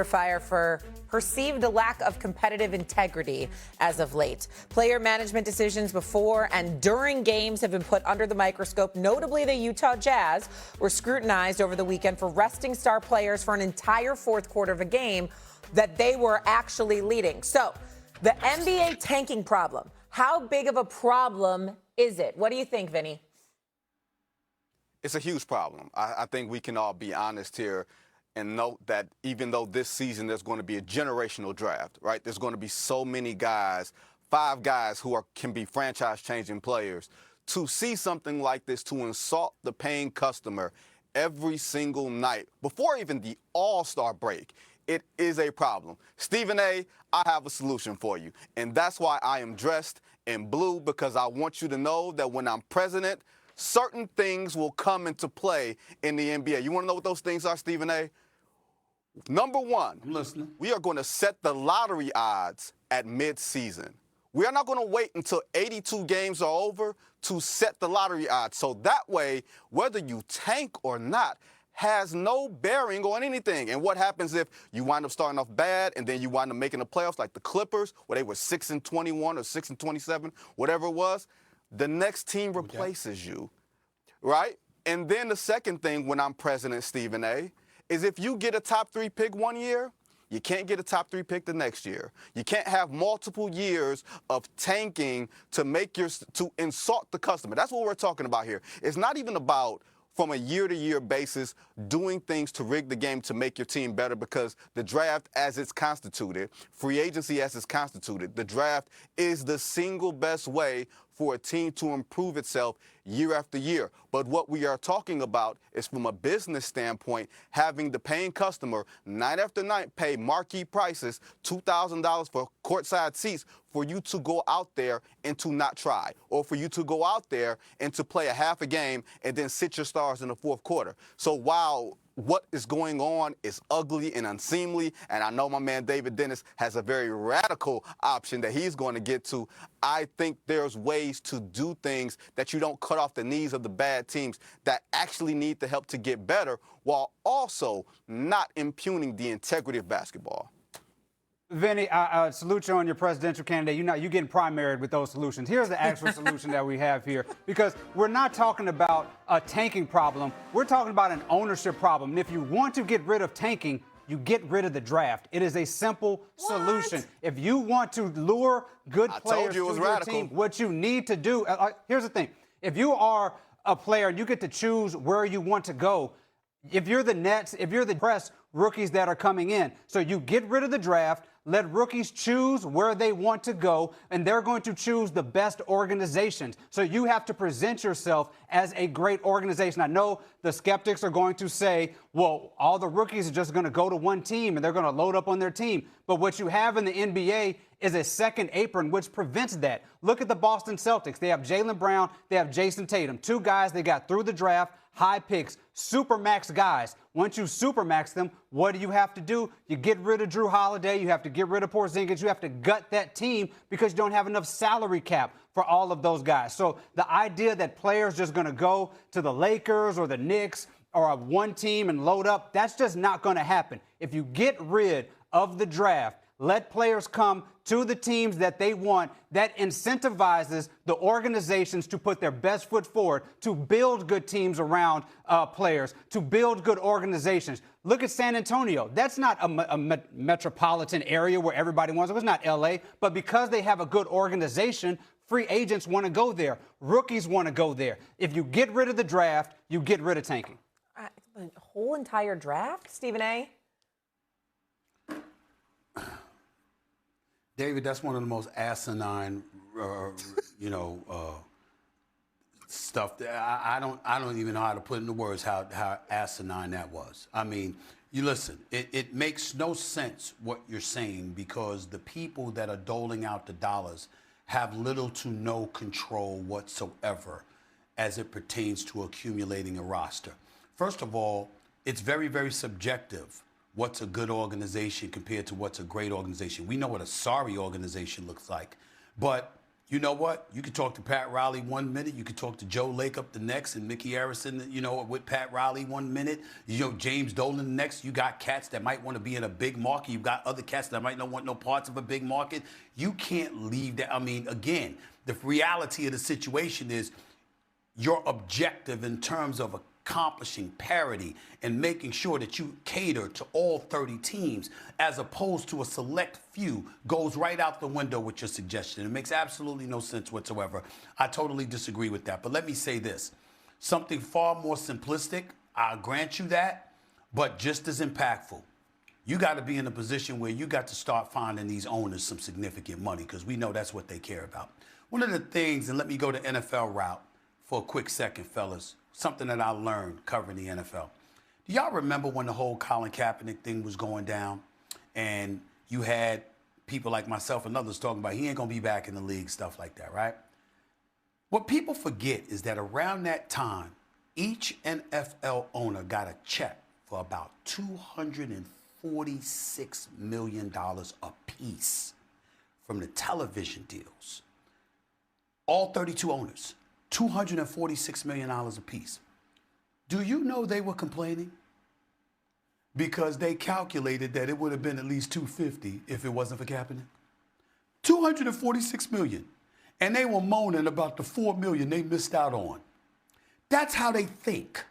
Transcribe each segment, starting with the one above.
Fire for perceived lack of competitive integrity as of late. Player management decisions before and during games have been put under the microscope. Notably, the Utah Jazz were scrutinized over the weekend for resting star players for an entire fourth quarter of a game that they were actually leading. So, the NBA tanking problem, how big of a problem is it? What do you think, Vinny? It's a huge problem. I think we can all be honest here and note that even though this season there's going to be a generational draft, right? There's going to be so many guys, 5 guys who can be franchise-changing players. To see something like this, to insult the paying customer every single night, before even the All-Star break, it is a problem. Stephen A., I have a solution for you. And that's why I am dressed in blue, because I want you to know that when I'm president, certain things will come into play in the NBA. You want to know what those things are, Stephen A.? Number one, I'm listening. We are going to set the lottery odds at mid-season. We are not going to wait until 82 games are over to set the lottery odds. So that way, whether you tank or not has no bearing on anything. And what happens if you wind up starting off bad and then you wind up making the playoffs like the Clippers, where they were 6-21 or 6-27, whatever it was? The next team replaces you, right? And then the second thing when I'm president, Stephen A., is if you get a top 3 pick one year, you can't get a top 3 pick the next year. You can't have multiple years of tanking to insult the customer. That's what we're talking about here. It's not even about, from a year-to-year basis, doing things to rig the game to make your team better, because the draft as it's constituted, free agency as it's constituted, the draft is the single best way for a team to improve itself year after year. But what we are talking about is, from a business standpoint, having the paying customer night after night pay marquee prices, $2,000 for courtside seats, for you to go out there and to not try, or for you to go out there and to play a half a game and then sit your stars in the fourth quarter. So while what is going on is ugly and unseemly, and I know my man David Dennis has a very radical option that he's going to get to, I think there's ways to do things that you don't cut off the knees of the bad teams that actually need the help to get better, while also not impugning the integrity of basketball. Vinny, I salute you on your presidential candidate. You're getting primaried with those solutions. Here's the actual solution that we have here, because we're not talking about a tanking problem. We're talking about an ownership problem. And if you want to get rid of tanking, you get rid of the draft. It is a simple solution. If you want to lure good players to your team, what you need to do, here's the thing. If you are a player and you get to choose where you want to go, if you're the Nets, if you're the press rookies that are coming in, so you get rid of the draft, let rookies choose where they want to go, and they're going to choose the best organizations. So you have to present yourself as a great organization. I know the skeptics are going to say, well, all the rookies are just going to go to one team and they're going to load up on their team. But what you have in the NBA is a second apron, which prevents that. Look at the Boston Celtics. They have Jaylen Brown. They have Jason Tatum. 2 guys they got through the draft, high picks, supermax guys. Once you supermax them, what do you have to do? You get rid of Drew Holiday. You have to get rid of Porzingis. You have to gut that team because you don't have enough salary cap for all of those guys. So the idea that players just going to go to the Lakers or the Knicks or one team and load up, that's just not going to happen. If you get rid of the draft, let players come to the teams that they want. That incentivizes the organizations to put their best foot forward, to build good teams around players, to build good organizations. Look at San Antonio. That's not a metropolitan area where everybody wants to go. It's not L.A., but because they have a good organization, free agents want to go there. Rookies want to go there. If you get rid of the draft, you get rid of tanking. A whole entire draft, Stephen A.? David, that's one of the most asinine, stuff. That I don't even know how to put into words how asinine that was. I mean, you listen. It makes no sense what you're saying, because the people that are doling out the dollars have little to no control whatsoever as it pertains to accumulating a roster. First of all, it's very, very subjective what's a good organization compared to what's a great organization. We know what a sorry organization looks like. But you know what? You could talk to Pat Riley 1 minute. You could talk to Joe Lacob the next, and Mickey Harrison, with Pat Riley 1 minute. James Dolan the next. You got cats that might want to be in a big market. You've got other cats that might not want no parts of a big market. You can't leave that. I mean, again, the reality of the situation is your objective in terms of accomplishing parity and making sure that you cater to all 30 teams as opposed to a select few goes right out the window with your suggestion. It makes absolutely no sense whatsoever. I totally disagree with that. But let me say this. Something far more simplistic, I'll grant you that, but just as impactful. You got to be in a position where you got to start finding these owners some significant money because we know that's what they care about. One of the things, and let me go to NFL route for a quick second, fellas, something that I learned covering the NFL. Do y'all remember when the whole Colin Kaepernick thing was going down and you had people like myself and others talking about he ain't going to be back in the league, stuff like that, right? What people forget is that around that time, each NFL owner got a check for about $246 million apiece from the television deals. All 32 owners. $246 million apiece. Do you know they were complaining? Because they calculated that it would have been at least $250 if it wasn't for Kaepernick. $246 million. And they were moaning about the $4 million they missed out on. That's how they think.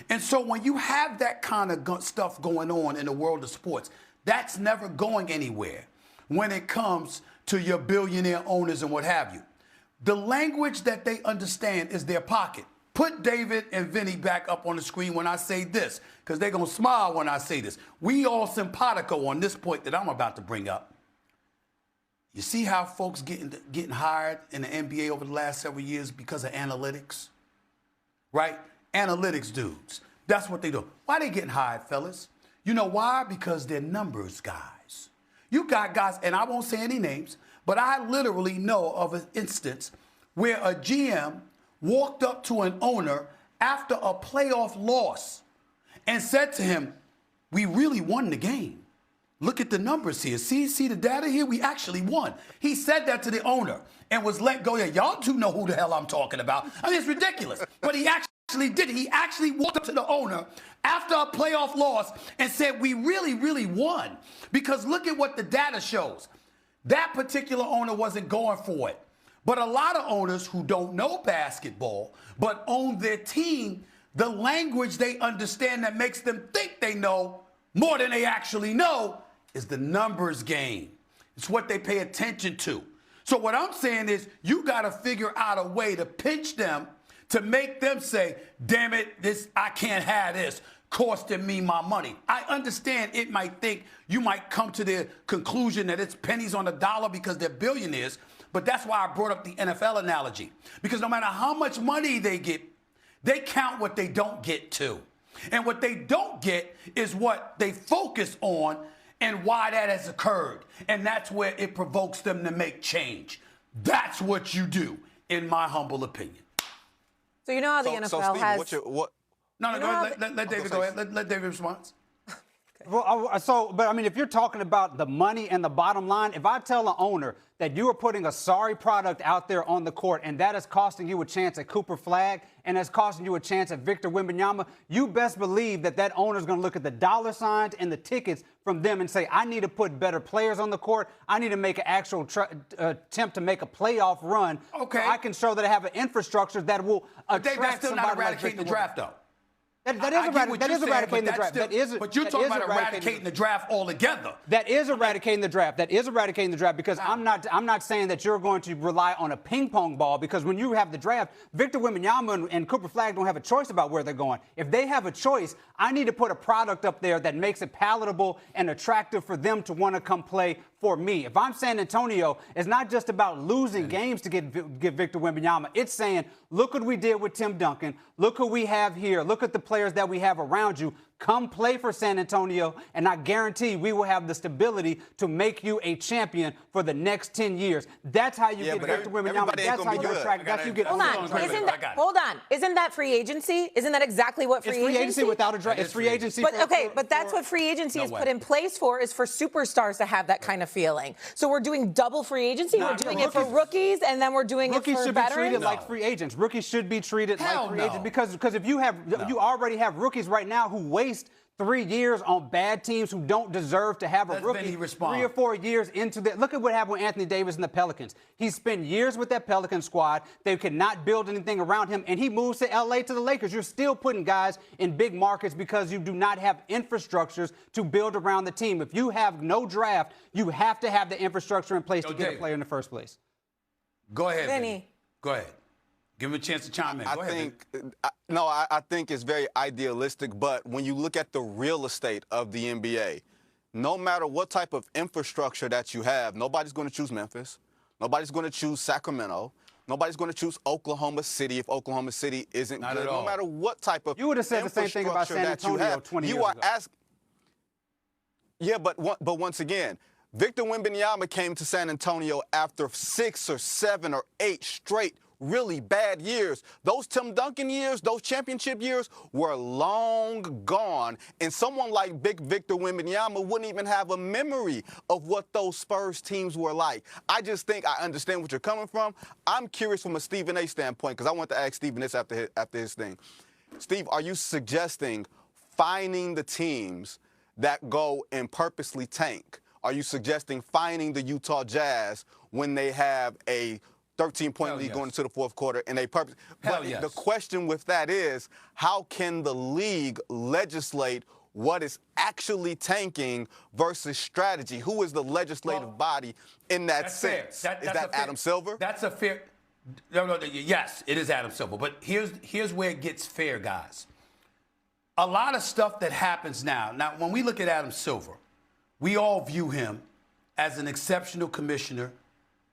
And so when you have that kind of stuff going on in the world of sports, that's never going anywhere when it comes to your billionaire owners and what have you. The language that they understand is their pocket. Put David and Vinny back up on the screen when I say this, because they're going to smile when I say this. We all simpatico on this point that I'm about to bring up. You see how folks getting hired in the NBA over the last several years because of analytics? Right? Analytics dudes. That's what they do. Why they getting hired, fellas? You know why? Because they're numbers guys. You got guys, and I won't say any names, but I literally know of an instance where a GM walked up to an owner after a playoff loss and said to him, "We really won the game. Look at the numbers here. See the data here? We actually won." He said that to the owner and was let go. Yeah, y'all do know who the hell I'm talking about. I mean, it's ridiculous. But he actually did. He actually walked up to the owner after a playoff loss and said, "We really, really won." Because look at what the data shows. That particular owner wasn't going for it. But a lot of owners who don't know basketball but own their team, the language they understand that makes them think they know more than they actually know is the numbers game. It's what they pay attention to. So what I'm saying is you got to figure out a way to pinch them to make them say, "Damn it, I can't have this costing me my money." I understand it might think you might come to the conclusion that it's pennies on the dollar because they're billionaires, but that's why I brought up the NFL analogy. Because no matter how much money they get, they count what they don't get too. And what they don't get is what they focus on and why that has occurred. And that's where it provokes them to make change. That's what you do, in my humble opinion. So you know how the NFL Steve, has... No, go ahead. Let David go ahead. Let David respond. Well, but I mean, if you're talking about the money and the bottom line, if I tell an owner that you are putting a sorry product out there on the court and that is costing you a chance at Cooper Flagg and that's costing you a chance at Victor Wembanyama, you best believe that owner is going to look at the dollar signs and the tickets from them and say, "I need to put better players on the court. I need to make an actual attempt to make a playoff run. Okay. So I can show that I have an infrastructure that will attract Dave, that's still not eradicating the draft, though. That is eradicating the draft. But you're talking about eradicating the draft altogether. That is eradicating the draft. That is eradicating the draft because I'm not saying that you're going to rely on a ping pong ball because when you have the draft, Victor Wembanyama and Cooper Flagg don't have a choice about where they're going. If they have a choice, I need to put a product up there that makes it palatable and attractive for them to want to come play for me. If I'm San Antonio, it's not just about losing games to get Victor Wembanyama. It's saying, look what we did with Tim Duncan. Look who we have here. Look at the players that we have around you. Come play for San Antonio, and I guarantee we will have the stability to make you a champion for the next 10 years. That's how you get Victor Wembanyama. everybody ain't That's gonna how be you good. attract. That's how you get. Hold on. Hold on. Isn't that free agency? Isn't that exactly what free It's free agency without a draft. It's free agency. But that's what free agency is put in place for, is for superstars to have that kind of feeling. So we're doing double free agency. We're doing it for rookies, and then we're doing it for Rookies should veterans. be treated like free agents. Rookies should be treated like free agents because if you already have rookies right now who waste 3 years on bad teams who don't deserve to have a rookie 3 or 4 years into that. Look at what happened with Anthony Davis and the Pelicans. He spent years with that Pelican squad. They could not build anything around him, and he moves to L.A. to the Lakers. You're still putting guys in big markets because you do not have infrastructures to build around the team. If you have no draft, you have to have the infrastructure in place to get a player in the first place. Go ahead, Vinny. Go ahead. Give him a chance to chime in. Go ahead. I think it's very idealistic, but when you look at the real estate of the NBA, no matter what type of infrastructure that you have, nobody's going to choose Memphis. Nobody's going to choose Sacramento. Nobody's going to choose Oklahoma City if Oklahoma City isn't Not good. at all. No matter what type of You would have said the same thing about San Antonio 20 years ago. Yeah, but once again, Victor Wembanyama came to San Antonio after 6 or 7 or 8 straight really bad years. Those Tim Duncan years, those championship years were long gone. And someone like Big Victor Wembanyama wouldn't even have a memory of what those Spurs teams were like. I just think I understand what you're coming from. I'm curious from a Stephen A standpoint, because I want to ask Stephen this after his thing. Steve, are you suggesting finding the teams that go and purposely tank? Are you suggesting finding the Utah Jazz when they have a 13-point lead going into the fourth quarter and they purpose? But the question with that is, how can the league legislate what is actually tanking versus strategy? Who is the legislative body in that sense? Is that Adam Silver? That's a fair. No, yes, it is Adam Silver. But here's where it gets fair, guys. A lot of stuff that happens now. Now, when we look at Adam Silver, we all view him as an exceptional commissioner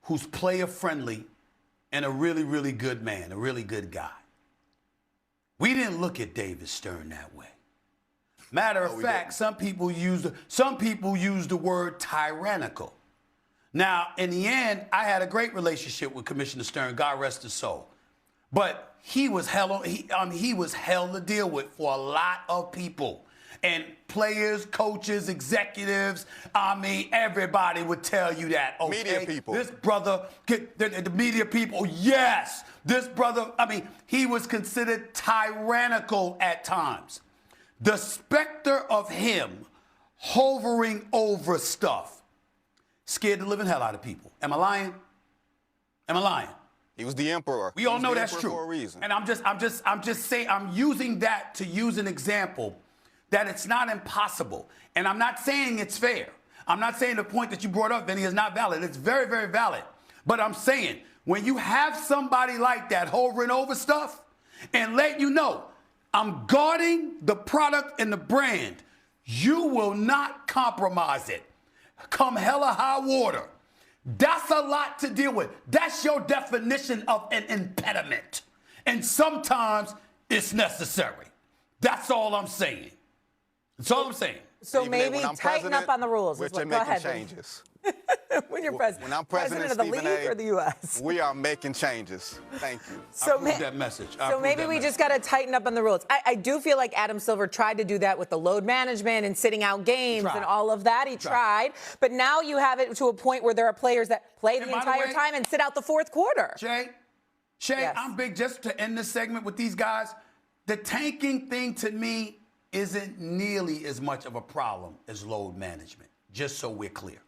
who's player-friendly and a really, really good man, a really good guy. We didn't look at David Stern that way. Matter of fact, some people use the word tyrannical. Now, in the end, I had a great relationship with Commissioner Stern, God rest his soul. But he was hell to deal with for a lot of people. And players, coaches, executives, everybody would tell you that. Okay? Media people. This brother, the media people, yes. This brother, he was considered tyrannical at times. The specter of him hovering over stuff scared the living hell out of people. Am I lying? Am I lying? He was the emperor. We all know that's true. For a reason. And I'm just saying, I'm using that to use an example that it's not impossible. And I'm not saying it's fair. I'm not saying the point that you brought up, Vinny, is not valid. It's very, very valid. But I'm saying, when you have somebody like that hovering over stuff and let you know, I'm guarding the product and the brand, you will not compromise it. Come hella high water. That's a lot to deal with. That's your definition of an impediment. And sometimes it's necessary. That's all I'm saying. That's all I'm saying. So maybe tighten up on the rules. We're Go making ahead. changes. When you're president. When I'm president of the Stephen league A, or the U.S.? We are making changes. Thank you. I approve that message. So maybe we just got to tighten up on the rules. I do feel like Adam Silver tried to do that with the load management and sitting out games and all of that. He tried. But now you have it to a point where there are players that play the entire time and sit out the fourth quarter. Shay, yes. I'm big, just to end this segment with these guys. The tanking thing to me isn't nearly as much of a problem as load management, just so we're clear.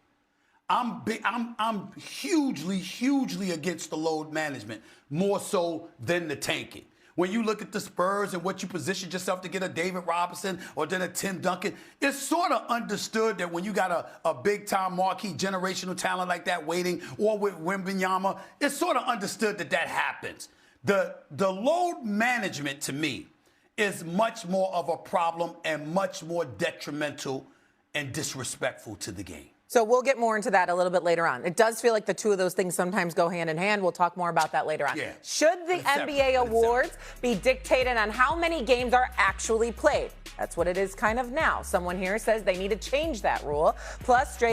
I'm hugely against the load management, more so than the tanking. When you look at the Spurs and what you positioned yourself to get a David Robinson or then a Tim Duncan, it's sort of understood that when you got a big-time marquee generational talent like that waiting, or with Wembanyama, it's sort of understood that happens. The load management, to me, is much more of a problem and much more detrimental and disrespectful to the game. So we'll get more into that a little bit later on. It does feel like the two of those things sometimes go hand in hand. We'll talk more about that later on. Yeah. Should the NBA awards be dictated on how many games are actually played? That's what it is kind of now. Someone here says they need to change that rule. Plus, Drake